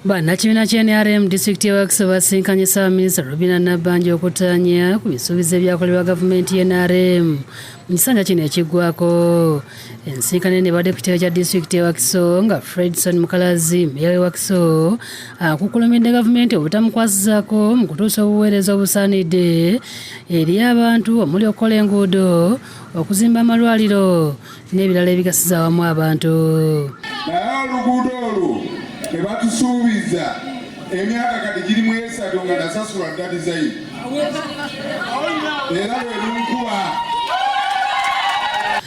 Bannakibiina ky'NRM disitulikiti y'e Wakiso basinkanye Ssaabaminisita Robinah Nabbanja okutaanya ku bisuubizo ebyakolebwa gavumenti y'NRM mu kisanja kino ekiggwako. Ensinkano eno ebadde ku kitebe kya disitulikiti y'e Wakiso nga Fredson Mukalazi mmeeya w'e Wakiso akukkulumidde gavumenti obutamukwasizaako mu kutuusa obuweereza obusaanidde eri abantu omuli okukola enguudo, okuzimba amalwaliro n'ebirala ebigasiza awamu abantu. Naye oluguudo olwo tebatusuubiza emyaka kati giri mu 3 nga nasasula ddali zaidi era lwelunkuba.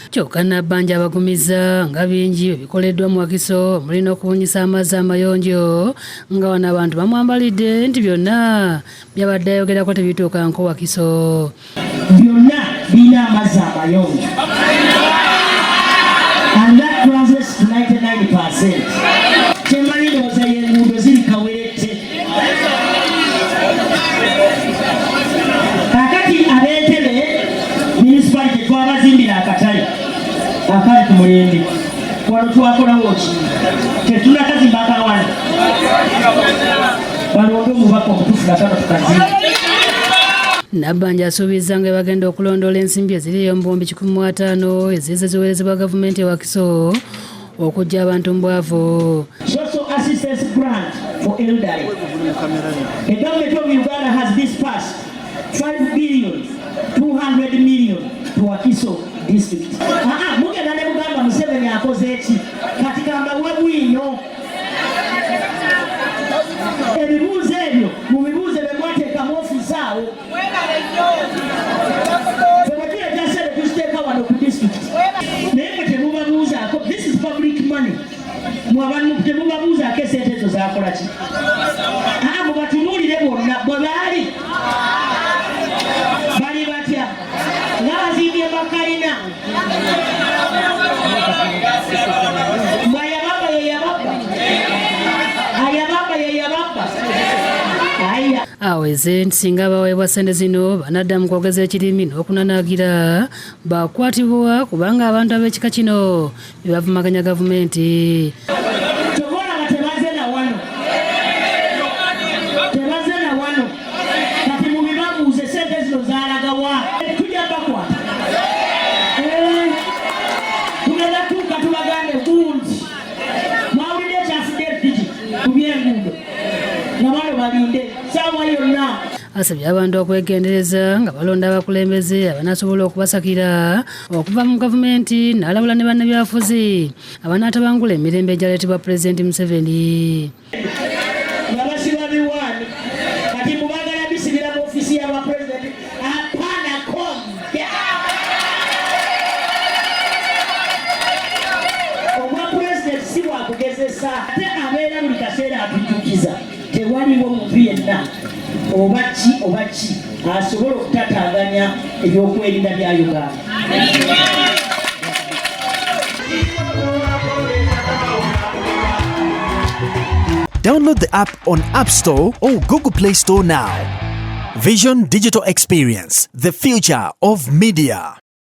Kyokka Nabbanja abagumiza nga bingi ebikoleddwa mu Wakiso mulina okubunyisa amazzi amayonjo nga wano abantu bamwambalidde nti byonna byabadde ayogerako tebituukanko Wakiso. Byonna birina amazzi amayonjo. And that translates to 99%. Kyemmanyi ndowooza y'enguudo ziri kawerette. Kaakati ab'Entebbe municipality twabazimbira akatale akali ku Mulembe. Wano twakolawo ki? Tetunnakazimba akawana. Balonde omubaka omutuufu nakano tukazimba. Nabbanja asuubiza nga bagenda okulondoola ensimbi eziriyo mu buwumbi 15,000 ezize ziweerezebwa gavumenti e Wakiso okujja abantu mu bwavu. Social assistance grant for elderly. The government of Uganda has disbursed 5 billion 200 million to Wakiso district. Mugenda ne mugamba Museveni akoze eki kati kambawe bwino. Ebibuuzo ebyo mu bibuuzo bye mwateekamu ofiisi awo. This is public money. Temubabuuzaako esente ezo zakola ki? Mubatunuulire bonna bwe bali batya nga bazimbye makalina. Ayababa yeyababa. Aweze nti singa baweebwa ssente zino banadda mu kwogeza ekirimi n'okunanaagira bakwatibwa kubanga abantu ab'ekika kino bye bavumaganya gavumenti. Tobolaba tebaze na wano kati mubibabuuze ssente zino zalagawa tujja bakwata tugenda tuuka tubagambe gundi mwawulidde ekyafudde epiki ku byenguudo nga balo balinde saawa yonna. Asabye abantu okwegendereza nga balonda abakulembeze abanasobola okubasakira okuva mu gavumenti n'alabula ne bannabyabufuzi abanaatabangula emirembe egyaleetebwa Pulezidenti Museveni. Abasiba biwaani kati mubagala bisibira mu ofiisi y'abapulezidenti apana komya. Obwapulezidenti si bwakugezesa ate abeera buli kaseera atujjukiza tewaliwo muntu yenna oba ki asobola okutataganya ebyokwerinda bya Uganda. Download the app on App Store or Google Play Store now. Vision Digital Experience, the future of media.